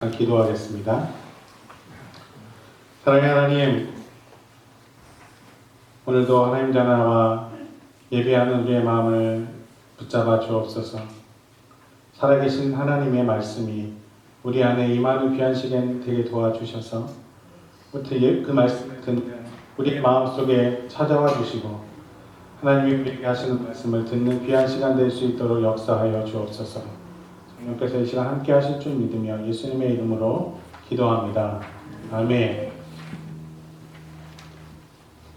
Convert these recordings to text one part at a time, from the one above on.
기도하겠습니다. 사랑의 하나님, 오늘도 하나님 자나와 예배하는 우리의 마음을 붙잡아 주옵소서. 살아계신 하나님의 말씀이 우리 안에 임하는 귀한 시간 되게 도와주셔서 그 말씀을 듣는 우리의 마음속에 찾아와 주시고 하나님이 우리에게 하시는 말씀을 듣는 귀한 시간 될 수 있도록 역사하여 주옵소서. 성령께서 이 시간 함께 하실 줄 믿으며 예수님의 이름으로 기도합니다. 아멘.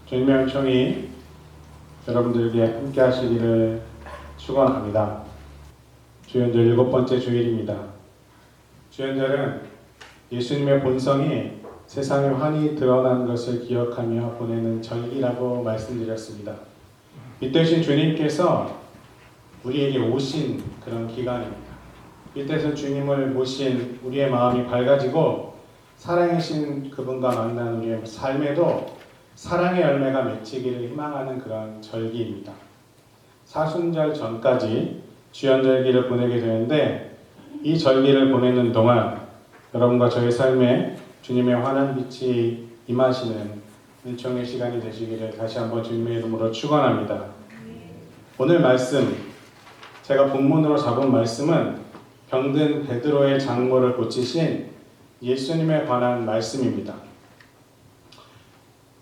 주님의 은총이 여러분들에게 함께 하시기를 축원합니다. 주연절 7번째 주일입니다. 주연절은 예수님의 본성이 세상에 환히 드러난 것을 기억하며 보내는 절기라고 말씀드렸습니다. 믿으신 주님께서 우리에게 오신 그런 기간입니다. 이때서 주님을 모신 우리의 마음이 밝아지고 살아계신 그분과 만난 우리의 삶에도 사랑의 열매가 맺히기를 희망하는 그런 절기입니다. 사순절 전까지 주연절기를 보내게 되는데 이 절기를 보내는 동안 여러분과 저의 삶에 주님의 환한 빛이 임하시는 은총의 시간이 되시기를 다시 한번 주님의 이름으로 축원합니다. 오늘 말씀, 제가 본문으로 잡은 말씀은 병든 베드로의 장모를 고치신 예수님에 관한 말씀입니다.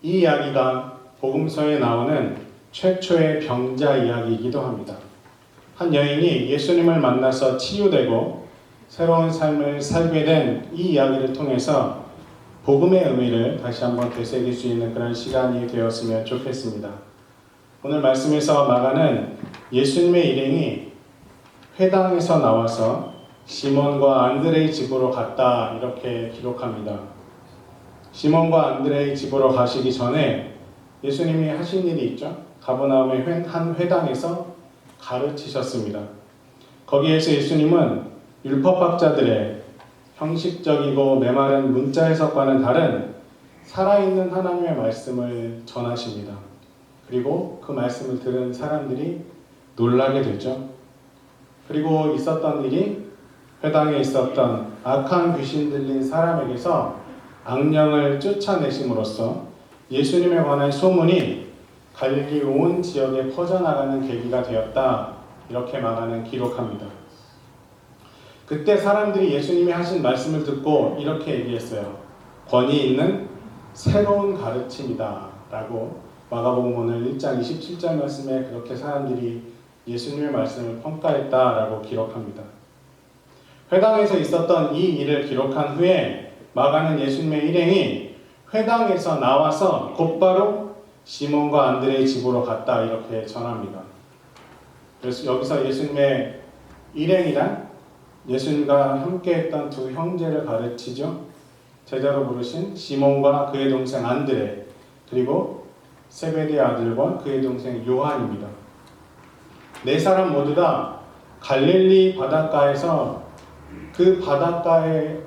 이 이야기가 복음서에 나오는 최초의 병자 이야기이기도 합니다. 한 여인이 예수님을 만나서 치유되고 새로운 삶을 살게 된 이 이야기를 통해서 복음의 의미를 다시 한번 되새길 수 있는 그런 시간이 되었으면 좋겠습니다. 오늘 말씀에서 마가는 예수님의 일행이 회당에서 나와서 시몬과 안드레의 집으로 갔다 이렇게 기록합니다. 시몬과 안드레의 집으로 가시기 전에 예수님이 하신 일이 있죠. 가버나움의 한 회당에서 가르치셨습니다. 거기에서 예수님은 율법학자들의 형식적이고 메마른 문자 해석과는 다른 살아있는 하나님의 말씀을 전하십니다. 그리고 그 말씀을 들은 사람들이 놀라게 되죠. 그리고 있었던 일이 회당에 있었던 악한 귀신 들린 사람에게서 악령을 쫓아내심으로써 예수님에 관한 소문이 갈릴리 온 지역에 퍼져나가는 계기가 되었다. 이렇게 마가는 기록합니다. 그때 사람들이 예수님이 하신 말씀을 듣고 이렇게 얘기했어요. 권위 있는 새로운 가르침이다. 라고 마가복음 오늘 1장 27절 말씀에 그렇게 사람들이 예수님의 말씀을 평가했다라고 기록합니다. 회당에서 있었던 이 일을 기록한 후에 마가는 예수님의 일행이 회당에서 나와서 곧바로 시몬과 안드레의 집으로 갔다 이렇게 전합니다. 그래서 여기서 예수님의 일행이란 예수님과 함께했던 두 형제를 가르치죠. 제자로 부르신 시몬과 그의 동생 안드레 그리고 세베대의 아들과 그의 동생 요한입니다. 네 사람 모두 다 갈릴리 바닷가에서 그 바닷가의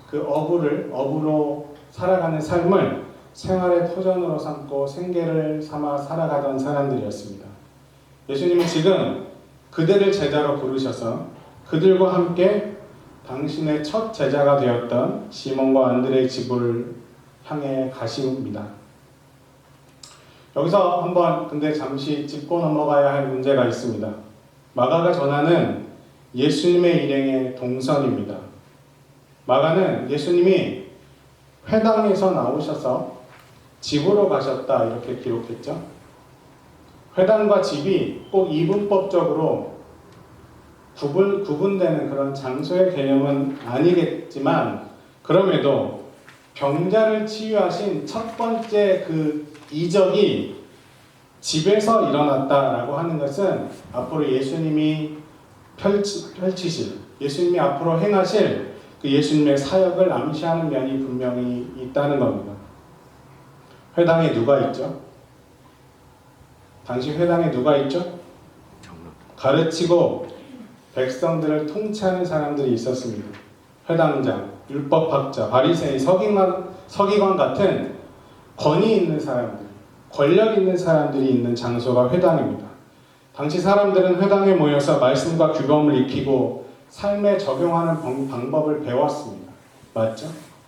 그 어부로 살아가는 삶을 생활의 터전으로 삼고 생계를 삼아 살아가던 사람들이었습니다. 예수님은 지금 그들을 제자로 부르셔서 그들과 함께 당신의 첫 제자가 되었던 시몬과 안드레의 집을 향해 가십니다. 여기서 한번 근데 잠시 짚고 넘어가야 할 문제가 있습니다. 마가가 전하는 예수님의 일행의 동선입니다. 마가는 예수님이 회당에서 나오셔서 집으로 가셨다 이렇게 기록했죠. 회당과 집이 꼭 이분법적으로 구분되는 그런 장소의 개념은 아니겠지만 그럼에도 병자를 치유하신 첫 번째 그 이적이 집에서 일어났다라고 하는 것은 앞으로 예수님이 펼치실, 예수님이 앞으로 행하실 그 예수님의 사역을 암시하는 면이 분명히 있다는 겁니다. 회당에 누가 있죠? 당시 회당에 누가 있죠? 가르치고 백성들을 통치하는 사람들이 있었습니다. 회당장, 율법학자, 바리새인, 서기관 같은 권위 있는 사람들, 권력 있는 사람들이 있는 장소가 회당입니다. 당시 사람들은 회당에 모여서 말씀과 규범을 익히고 삶에 적용하는 방법을 배웠습니다. 맞죠?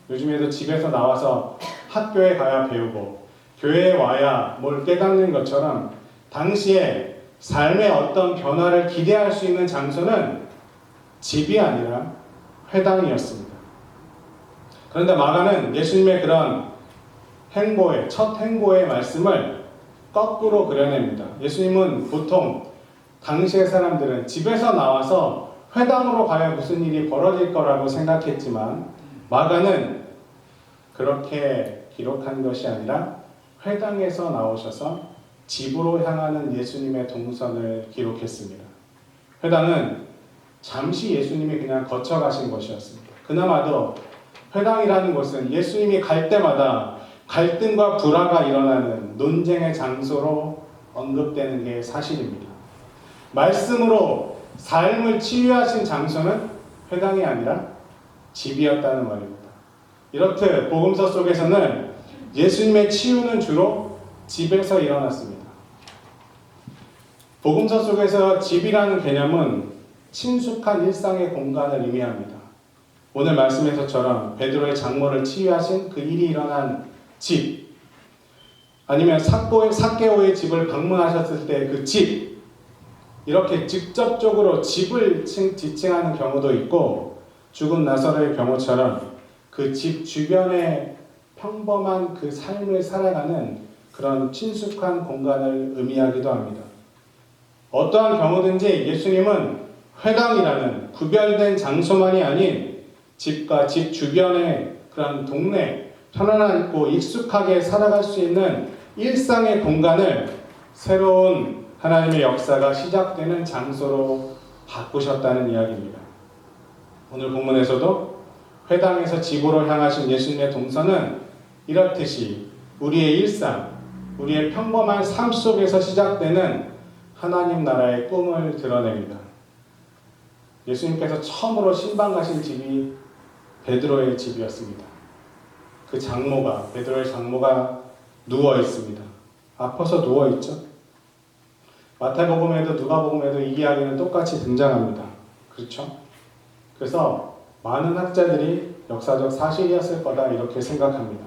요즘에도 집에서 나와서 학교에 가야 배우고 교회에 와야 뭘 깨닫는 것처럼 당시에 삶의 어떤 변화를 기대할 수 있는 장소는 집이 아니라 회당이었습니다. 그런데 마가는 예수님의 그런 첫 행보의 말씀을 거꾸로 그려냅니다. 예수님은 보통 당시의 사람들은 집에서 나와서 회당으로 가야 무슨 일이 벌어질 거라고 생각했지만 마가는 그렇게 기록한 것이 아니라 회당에서 나오셔서 집으로 향하는 예수님의 동선을 기록했습니다. 회당은 잠시 예수님이 그냥 거쳐가신 것이었습니다. 그나마도 회당이라는 곳은 예수님이 갈 때마다 갈등과 불화가 일어나는 논쟁의 장소로 언급되는 게 사실입니다. 말씀으로 삶을 치유하신 장소는 회당이 아니라 집이었다는 말입니다. 이렇듯 복음서 속에서는 예수님의 치유는 주로 집에서 일어났습니다. 복음서 속에서 집이라는 개념은 친숙한 일상의 공간을 의미합니다. 오늘 말씀에서처럼 베드로의 장모를 치유하신 그 일이 일어난 집, 아니면 삭개오의 집을 방문하셨을 때 그 집, 이렇게 직접적으로 집을 지칭하는 경우도 있고 죽은 나사로의 경우처럼 그 집 주변에 평범한 그 삶을 살아가는 그런 친숙한 공간을 의미하기도 합니다. 어떠한 경우든지 예수님은 회당이라는 구별된 장소만이 아닌 집과 집 주변의 그런 동네, 편안하고 익숙하게 살아갈 수 있는 일상의 공간을 새로운 하나님의 역사가 시작되는 장소로 바꾸셨다는 이야기입니다. 오늘 본문에서도 회당에서 집으로 향하신 예수님의 동선은 이렇듯이 우리의 일상, 우리의 평범한 삶 속에서 시작되는 하나님 나라의 꿈을 드러냅니다. 예수님께서 처음으로 신방 가신 집이 베드로의 집이었습니다. 그 장모가, 베드로의 장모가 누워 있습니다. 아파서 누워 있죠. 마태복음에도 누가복음에도 이 이야기는 똑같이 등장합니다. 그렇죠? 그래서 많은 학자들이 역사적 사실이었을 거다 이렇게 생각합니다.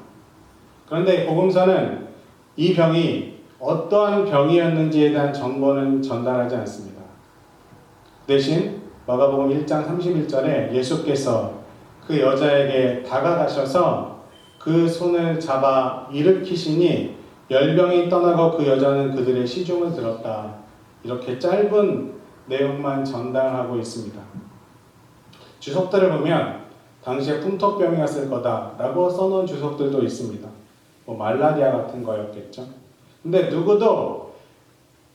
그런데 복음서는 이 병이 어떠한 병이었는지에 대한 정보는 전달하지 않습니다. 대신 마가복음 1장 31절에 예수께서 그 여자에게 다가가셔서 그 손을 잡아 일으키시니 열병이 떠나고 그 여자는 그들의 시중을 들었다. 이렇게 짧은 내용만 전달하고 있습니다. 주석들을 보면 당시에 풍토병이었을 거다라고 써놓은 주석들도 있습니다. 말라리아 같은 거였겠죠. 근데 누구도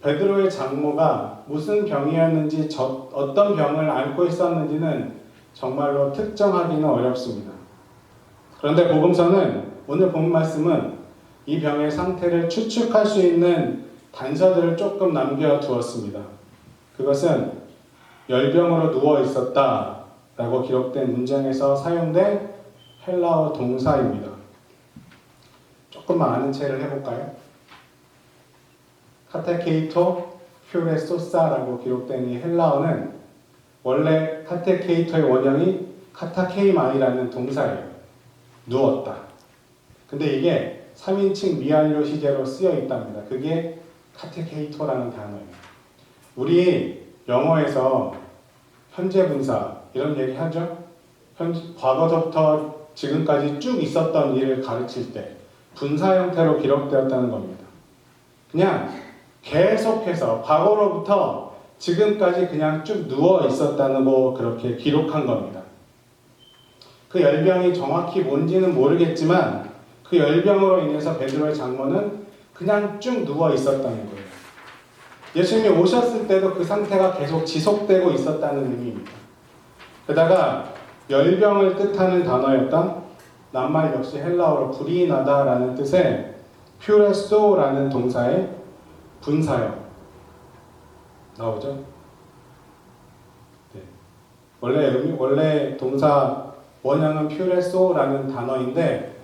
베드로의 장모가 무슨 병이었는지 어떤 병을 앓고 있었는지는 정말로 특정하기는 어렵습니다. 그런데 복음서는 오늘 본 말씀은 이 병의 상태를 추측할 수 있는 단서들을 조금 남겨두었습니다. 그것은 열병으로 누워 있었다라고 기록된 문장에서 사용된 헬라어 동사입니다. 조금만 아는 체를 해볼까요? 카테케이토 퓨레소사라고 기록된 이 헬라어는 원래 카테케이토의 원형이 카타케이마이라는 동사예요. 누웠다. 근데 이게 3인칭 미완료 시제로 쓰여 있답니다. 그게 카테케이토라는 단어예요. 우리 영어에서 현재 분사 이런 얘기 하죠? 과거부터 지금까지 쭉 있었던 일을 가르칠 때 분사 형태로 기록되었다는 겁니다. 그냥 계속해서 과거로부터 지금까지 그냥 쭉 누워 있었다는 거 그렇게 기록한 겁니다. 그 열병이 정확히 뭔지는 모르겠지만 그 열병으로 인해서 베드로의 장모는 그냥 쭉 누워 있었다는 거예요. 예수님이 오셨을 때도 그 상태가 계속 지속되고 있었다는 의미입니다. 게다가 열병을 뜻하는 단어였던 낱말 역시 헬라어로 불이 나다라는 뜻의 퓨레소라는 동사의 분사형 나오죠? 네. 원래 동사 원형은 퓨레소라는 단어인데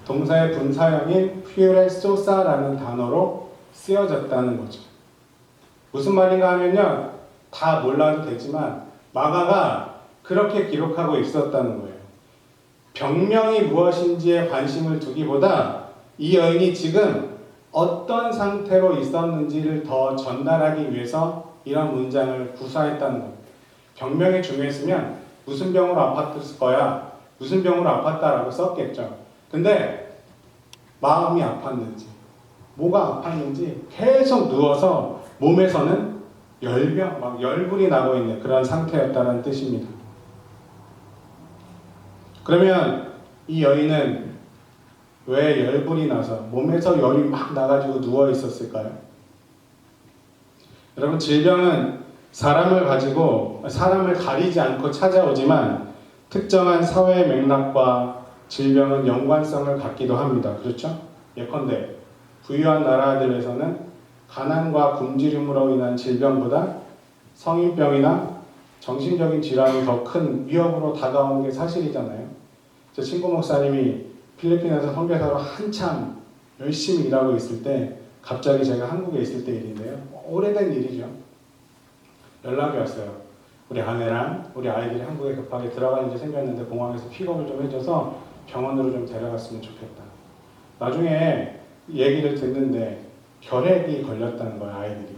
동사의 분사형인 퓨레소사라는 단어로 쓰여졌다는 거죠. 무슨 말인가 하면요, 다 몰라도 되지만 마가가 그렇게 기록하고 있었다는 거예요. 병명이 무엇인지에 관심을 두기보다 이 여인이 지금 어떤 상태로 있었는지를 더 전달하기 위해서 이런 문장을 구사했다는 겁니다. 병명이 중요했으면 무슨 병으로 아팠을 거야, 무슨 병으로 아팠다라고 썼겠죠. 근데 마음이 아팠는지, 뭐가 아팠는지 계속 누워서 몸에서는 열병, 막 열불이 나고 있는 그런 상태였다는 뜻입니다. 그러면 이 여인은 왜 열불이 나서 몸에서 열이 막 나가지고 누워 있었을까요? 여러분, 질병은 사람을 가리지 않고 찾아오지만 특정한 사회 맥락과 질병은 연관성을 갖기도 합니다. 그렇죠? 예컨대 부유한 나라들에서는 가난과 굶주림으로 인한 질병보다 성인병이나 정신적인 질환이 더 큰 위협으로 다가오는 게 사실이잖아요. 제 친구 목사님이 필리핀에서 선교사로 한참 열심히 일하고 있을 때 갑자기 제가 한국에 있을 때 일인데요. 오래된 일이죠. 연락이 왔어요. 우리 아내랑 우리 아이들이 한국에 급하게 들어가는 일이 생겼는데 공항에서 픽업을 좀 해줘서 병원으로 좀 데려갔으면 좋겠다. 나중에 얘기를 듣는데 결핵이 걸렸다는 거예요, 아이들이.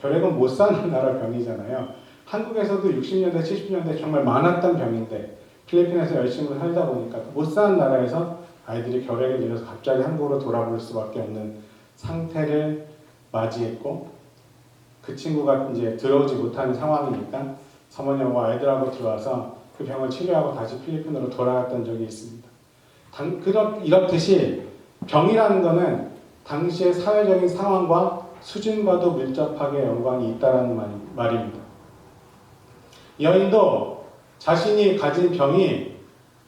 결핵은 못 사는 나라 병이잖아요. 한국에서도 60년대, 70년대 정말 많았던 병인데 필리핀에서 열심히 살다 보니까 못 사는 나라에서 아이들이 결핵을 잃어서 갑자기 한국으로 돌아볼 수밖에 없는 상태를 맞이했고, 그 친구가 이제 들어오지 못하는 상황이니까 사모님하고 아이들하고 들어와서 그 병을 치료하고 다시 필리핀으로 돌아갔던 적이 있습니다. 이렇듯이 병이라는 것은 당시의 사회적인 상황과 수준과도 밀접하게 연관이 있다는 말입니다. 여인도 자신이 가진 병이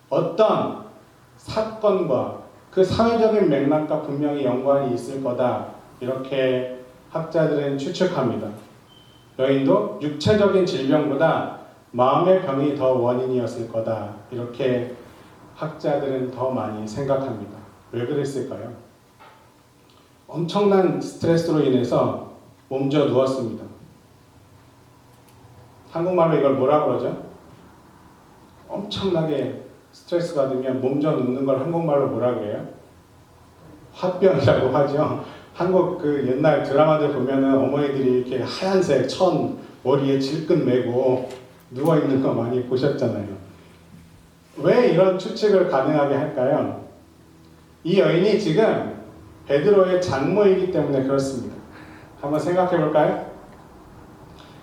어떤 사건과 그 사회적인 맥락과 분명히 연관이 있을 거다, 이렇게 학자들은 추측합니다. 여인도 육체적인 질병보다 마음의 병이 더 원인이었을 거다, 이렇게 학자들은 더 많이 생각합니다. 왜 그랬을까요? 엄청난 스트레스로 인해서 몸져 누웠습니다. 한국말로 이걸 뭐라 그러죠? 엄청나게 스트레스 받으면 몸져 눕는 걸 한국말로 뭐라 그래요? 화병이라고 하죠. 한국 그 옛날 드라마들 보면은 어머니들이 이렇게 하얀색 천 머리에 질끈 메고 누워 있는 거 많이 보셨잖아요. 왜 이런 추측을 가능하게 할까요? 이 여인이 지금 베드로의 장모이기 때문에 그렇습니다. 한번 생각해 볼까요?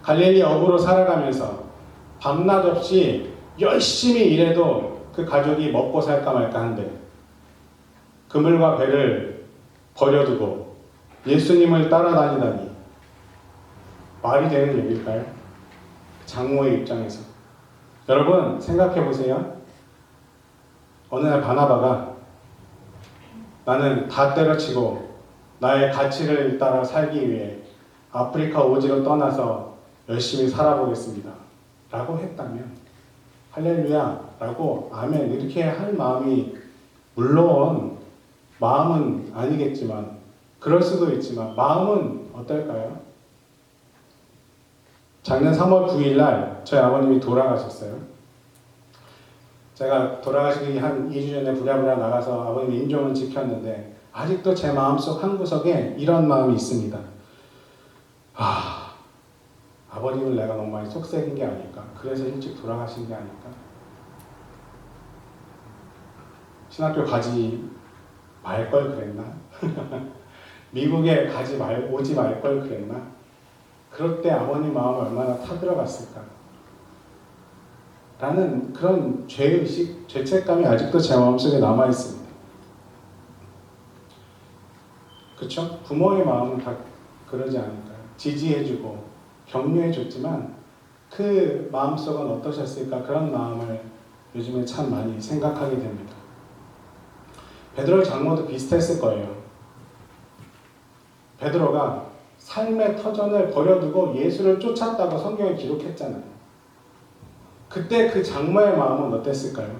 갈릴리 어부로 살아가면서 밤낮 없이 열심히 일해도 그 가족이 먹고 살까 말까 한데 그물과 배를 버려두고 예수님을 따라다니다니 말이 되는 얘기일까요? 장모의 입장에서. 여러분 생각해 보세요. 어느 날 바나바가 나는 다 때려치고 나의 가치를 따라 살기 위해 아프리카 오지로 떠나서 열심히 살아보겠습니다 라고 했다면 할렐루야 라고 아멘 이렇게 할 마음이, 물론 마음은 아니겠지만 그럴 수도 있지만 마음은 어떨까요? 작년 3월 9일 날 저희 아버님이 돌아가셨어요. 제가 돌아가시기 한 2주 전에 부랴부랴 나가서 아버님 임종은 지켰는데 아직도 제 마음속 한구석에 이런 마음이 있습니다. 아버님을 내가 너무 많이 속삭인 게 아닐까? 그래서 일찍 돌아가신 게 아닐까? 신학교 가지 말 걸 그랬나? 미국에 오지 말 걸 그랬나? 그럴 때 아버님 마음을 얼마나 타들어갔을까? 라는 그런 죄의식, 죄책감이 아직도 제 마음속에 남아있습니다. 그렇죠? 부모의 마음은 다 그러지 않을까요? 지지해주고 격려해줬지만 그 마음속은 어떠셨을까? 그런 마음을 요즘에 참 많이 생각하게 됩니다. 베드로의 장모도 비슷했을 거예요. 베드로가 삶의 터전을 버려두고 예수를 쫓았다고 성경에 기록했잖아요. 그때 그 장모의 마음은 어땠을까요?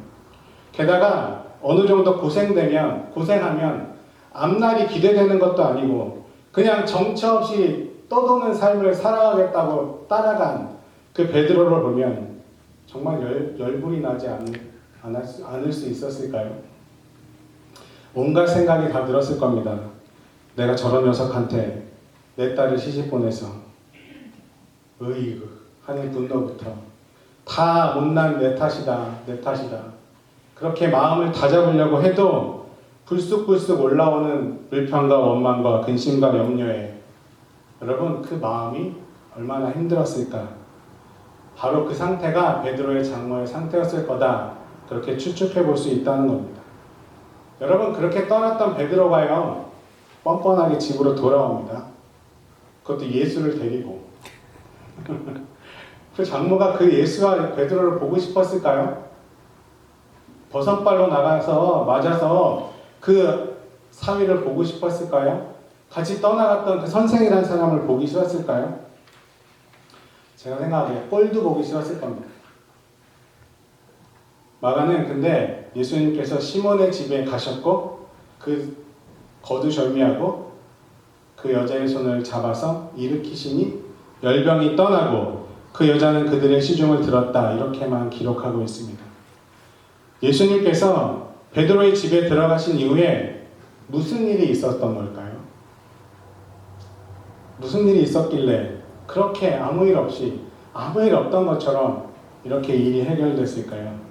게다가 어느 정도 고생하면 앞날이 기대되는 것도 아니고 그냥 정처 없이 떠도는 삶을 살아가겠다고 따라간 그 베드로를 보면 정말 열불이 나지 않을 수 있었을까요? 온갖 생각이 다 들었을 겁니다. 내가 저런 녀석한테 내 딸을 시집 보내서 으이그 하는 분노부터 다 못난 내 탓이다, 내 탓이다. 그렇게 마음을 다잡으려고 해도 불쑥불쑥 올라오는 불평과 원망과 근심과 염려에 여러분 그 마음이 얼마나 힘들었을까. 바로 그 상태가 베드로의 장모의 상태였을 거다. 그렇게 추측해 볼 수 있다는 겁니다. 여러분 그렇게 떠났던 베드로가요 뻔뻔하게 집으로 돌아옵니다. 그것도 예수를 데리고. 그 장모가 그 예수와 베드로를 보고 싶었을까요? 버선발로 나가서 맞아서 그 사위를 보고 싶었을까요? 같이 떠나갔던 그 선생이라는 사람을 보기 싫었을까요? 제가 생각하기에 꼴도 보기 싫었을 겁니다. 마가는 근데 예수님께서 시몬의 집에 가셨고 그 거두절미하고 그 여자의 손을 잡아서 일으키시니 열병이 떠나고 그 여자는 그들의 시중을 들었다. 이렇게만 기록하고 있습니다. 예수님께서 베드로의 집에 들어가신 이후에 무슨 일이 있었던 걸까요? 무슨 일이 있었길래 그렇게 아무 일 없이 아무 일 없던 것처럼 이렇게 일이 해결됐을까요?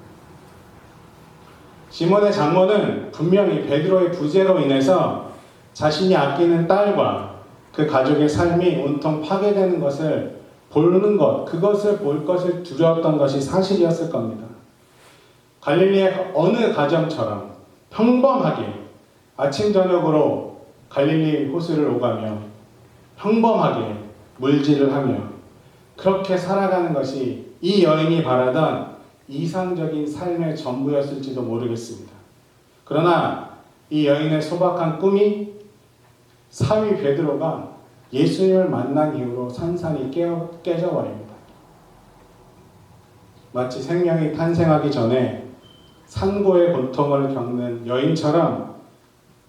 시몬의 장모는 분명히 베드로의 부재로 인해서 자신이 아끼는 딸과 그 가족의 삶이 온통 파괴되는 것을 보는 것, 그것을 볼 것을 두려웠던 것이 사실이었을 겁니다. 갈릴리의 어느 가정처럼 평범하게 아침 저녁으로 갈릴리 호수를 오가며 평범하게 물질을 하며 그렇게 살아가는 것이 이 여인이 바라던 이상적인 삶의 전부였을지도 모르겠습니다. 그러나 이 여인의 소박한 꿈이 사위 베드로가 예수님을 만난 이후로 산산이 깨져버립니다. 마치 생명이 탄생하기 전에 산고의 고통을 겪는 여인처럼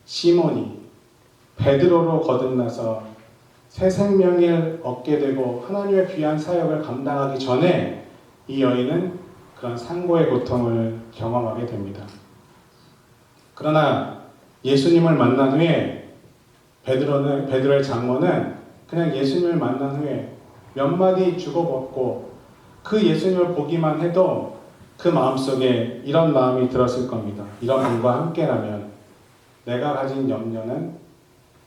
시몬이 베드로로 거듭나서 새 생명을 얻게 되고 하나님의 귀한 사역을 감당하기 전에 이 여인은 그런 산고의 고통을 경험하게 됩니다. 그러나 예수님을 만난 후에 베드로의 장모는 그냥 예수님을 만난 후에 몇 마디 주고받고 그 예수님을 보기만 해도 그 마음속에 이런 마음이 들었을 겁니다. 이런 분과 함께라면 내가 가진 염려는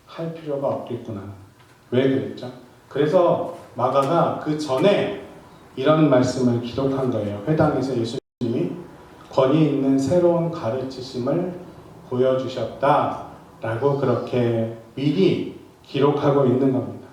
할 필요가 없겠구나. 왜 그랬죠? 그래서 마가가 그 전에 이런 말씀을 기록한 거예요. 회당에서 예수님이 권위 있는 새로운 가르치심을 보여주셨다라고 그렇게 미리 기록하고 있는 겁니다.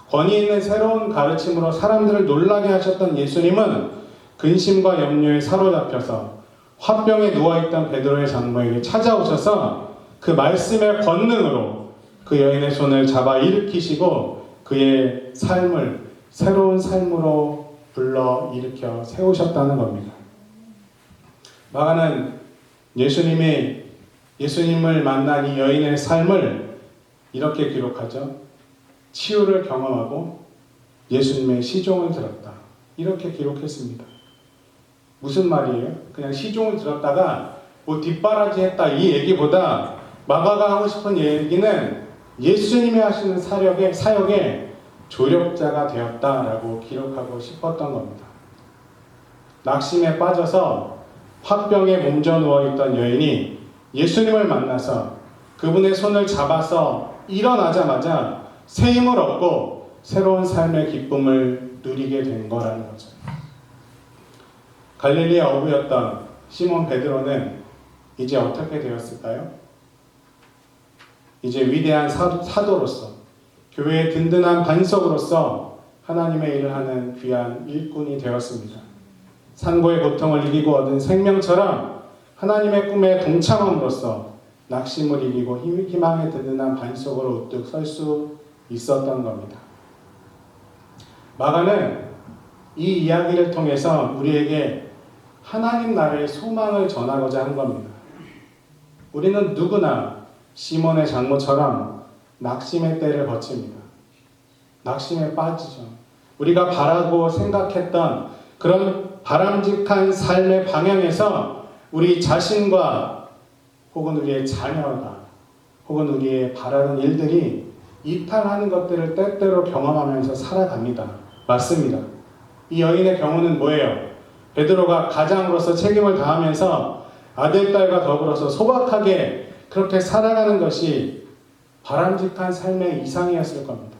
권위 있는 새로운 가르침으로 사람들을 놀라게 하셨던 예수님은 근심과 염려에 사로잡혀서 화병에 누워있던 베드로의 장모에게 찾아오셔서 그 말씀의 권능으로 그 여인의 손을 잡아 일으키시고 그의 삶을 새로운 삶으로 불러 일으켜 세우셨다는 겁니다. 마가는 예수님을 만난 이 여인의 삶을 이렇게 기록하죠. 치유를 경험하고 예수님의 시종을 들었다. 이렇게 기록했습니다. 무슨 말이에요? 그냥 시종을 들었다가 뭐 뒷바라지 했다 이 얘기보다 마가가 하고 싶은 얘기는 예수님이 하시는 사역에 조력자가 되었다라고 기록하고 싶었던 겁니다. 낙심에 빠져서 화병에 몸져 누워있던 여인이 예수님을 만나서 그분의 손을 잡아서 일어나자마자 새 힘을 얻고 새로운 삶의 기쁨을 누리게 된 거라는 거죠. 갈릴리의 어부였던 시몬 베드로는 이제 어떻게 되었을까요? 이제 위대한 사도로서 교회의 든든한 반석으로서 하나님의 일을 하는 귀한 일꾼이 되었습니다. 산고의 고통을 이기고 얻은 생명처럼 하나님의 꿈에 동참함으로써 낙심을 이기고 희망의 든든한 반석으로 우뚝 설 수 있었던 겁니다. 마가는 이 이야기를 통해서 우리에게 하나님 나라의 소망을 전하고자 한 겁니다. 우리는 누구나 시몬의 장모처럼 낙심의 때를 거칩니다. 낙심에 빠지죠. 우리가 바라고 생각했던 그런 바람직한 삶의 방향에서 우리 자신과 혹은 우리의 자녀가 혹은 우리의 바라는 일들이 이탈하는 것들을 때때로 경험하면서 살아갑니다. 맞습니다. 이 여인의 경우는 뭐예요? 베드로가 가장으로서 책임을 다하면서 아들, 딸과 더불어서 소박하게 그렇게 살아가는 것이 바람직한 삶의 이상이었을 겁니다.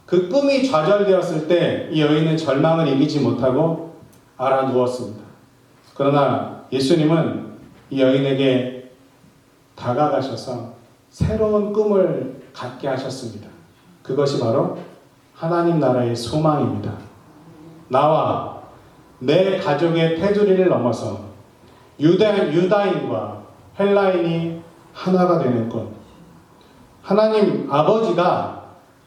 그 꿈이 좌절되었을 때 이 여인은 절망을 이기지 못하고 알아누웠습니다. 그러나 예수님은 이 여인에게 다가가셔서 새로운 꿈을 갖게 하셨습니다. 그것이 바로 하나님 나라의 소망입니다. 나와 내 가족의 테두리를 넘어서 유다인과 헬라인이 하나가 되는 꿈. 하나님 아버지가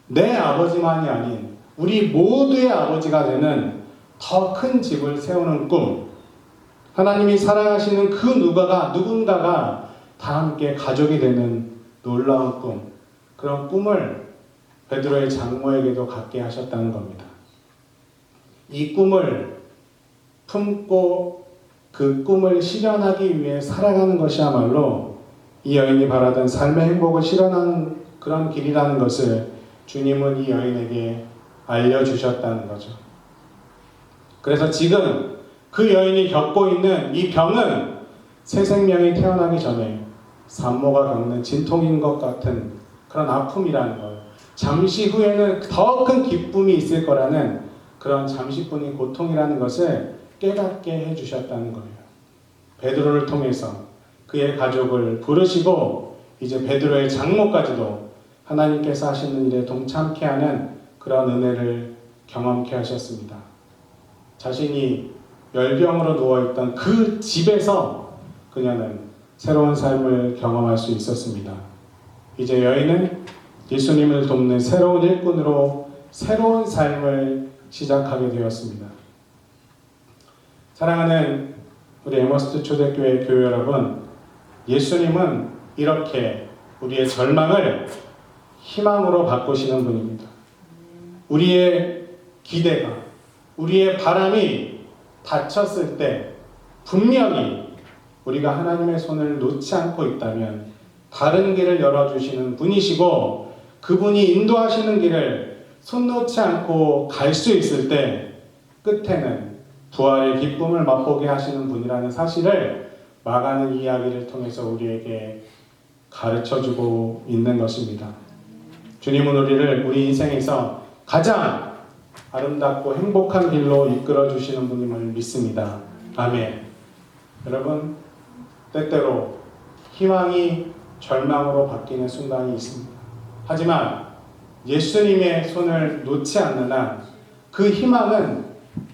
내 아버지만이 아닌 우리 모두의 아버지가 되는 더 큰 집을 세우는 꿈. 하나님이 사랑하시는 그 누군가가 다 함께 가족이 되는 놀라운 꿈. 그런 꿈을 베드로의 장모에게도 갖게 하셨다는 겁니다. 이 꿈을 품고 그 꿈을 실현하기 위해 살아가는 것이야말로 이 여인이 바라던 삶의 행복을 실현하는 그런 길이라는 것을 주님은 이 여인에게 알려주셨다는 거죠. 그래서 지금 그 여인이 겪고 있는 이 병은 새 생명이 태어나기 전에 산모가 겪는 진통인 것 같은 그런 아픔이라는 것. 잠시 후에는 더 큰 기쁨이 있을 거라는 그런 잠시뿐인 고통이라는 것을 깨닫게 해주셨다는 거예요. 베드로를 통해서 그의 가족을 부르시고 이제 베드로의 장모까지도 하나님께서 하시는 일에 동참케 하는 그런 은혜를 경험케 하셨습니다. 자신이 열병으로 누워있던 그 집에서 그녀는 새로운 삶을 경험할 수 있었습니다. 이제 여인은 예수님을 돕는 새로운 일꾼으로 새로운 삶을 시작하게 되었습니다. 사랑하는 우리 에머스트 초대교회 교회 여러분, 예수님은 이렇게 우리의 절망을 희망으로 바꾸시는 분입니다. 우리의 기대가, 우리의 바람이 닫혔을 때 분명히 우리가 하나님의 손을 놓지 않고 있다면 다른 길을 열어주시는 분이시고 그분이 인도하시는 길을 손 놓지 않고 갈 수 있을 때 끝에는 부활의 기쁨을 맛보게 하시는 분이라는 사실을 마가는 이야기를 통해서 우리에게 가르쳐주고 있는 것입니다. 주님은 우리를 우리 인생에서 가장 아름답고 행복한 길로 이끌어주시는 분임을 믿습니다. 아멘. 여러분, 때때로 희망이 절망으로 바뀌는 순간이 있습니다. 하지만 예수님의 손을 놓지 않는 한 그 희망은,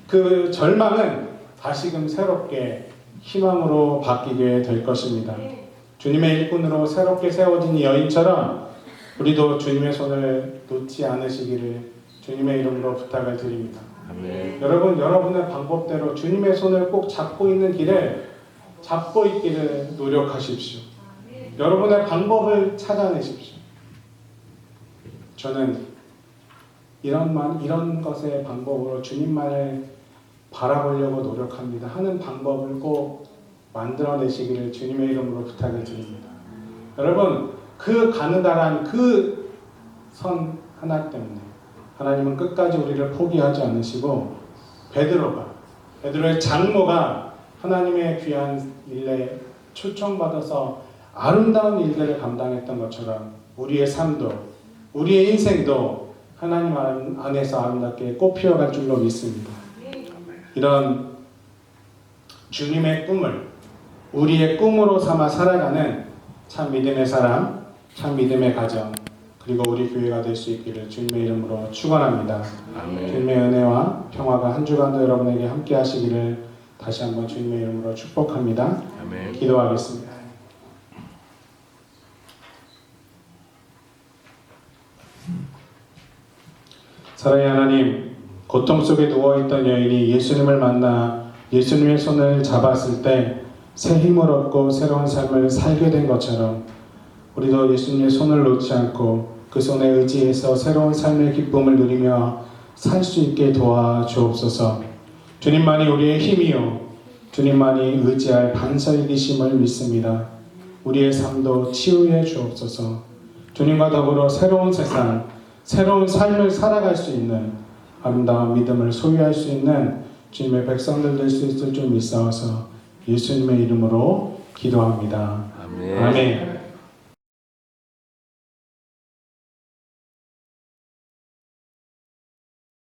그 절망은 다시금 새롭게 희망으로 바뀌게 될 것입니다. 주님의 일꾼으로 새롭게 세워진 이 여인처럼 우리도 주님의 손을 놓지 않으시기를 주님의 이름으로 부탁을 드립니다. 아멘. 여러분, 여러분의 방법대로 주님의 손을 꼭 잡고 있는 길을 잡고 있기를 노력하십시오. 여러분의 방법을 찾아내십시오. 저는 이런 것의 방법으로 주님만을 바라보려고 노력합니다. 하는 방법을 꼭 만들어내시기를 주님의 이름으로 부탁을 드립니다. 여러분, 그 가느다란 그 선 하나 때문에 하나님은 끝까지 우리를 포기하지 않으시고 베드로의 장모가 하나님의 귀한 일에 초청받아서 아름다운 일들을 감당했던 것처럼 우리의 삶도, 우리의 인생도 하나님 안에서 아름답게 꽃피어갈 줄로 믿습니다. 이런 주님의 꿈을 우리의 꿈으로 삼아 살아가는 참 믿음의 사람, 참 믿음의 가정, 그리고 우리 교회가 될 수 있기를 주님의 이름으로 축원합니다. 주님의 은혜와 평화가 한 주간도 여러분에게 함께 하시기를 다시 한번 주님의 이름으로 축복합니다. 아멘. 기도하겠습니다. 사랑의 하나님, 고통 속에 누워있던 여인이 예수님을 만나 예수님의 손을 잡았을 때 새 힘을 얻고 새로운 삶을 살게 된 것처럼 우리도 예수님의 손을 놓지 않고 그 손에 의지해서 새로운 삶의 기쁨을 누리며 살 수 있게 도와주옵소서. 주님만이 우리의 힘이요 주님만이 의지할 반석이심을 믿습니다. 우리의 삶도 치유해 주옵소서. 주님과 더불어 새로운 세상, 새로운 삶을 살아갈 수 있는 아름다운 믿음을 소유할 수 있는 주님의 백성들 될 수 있을 줄 믿사오서 예수님의 이름으로 기도합니다. 아멘. 아멘.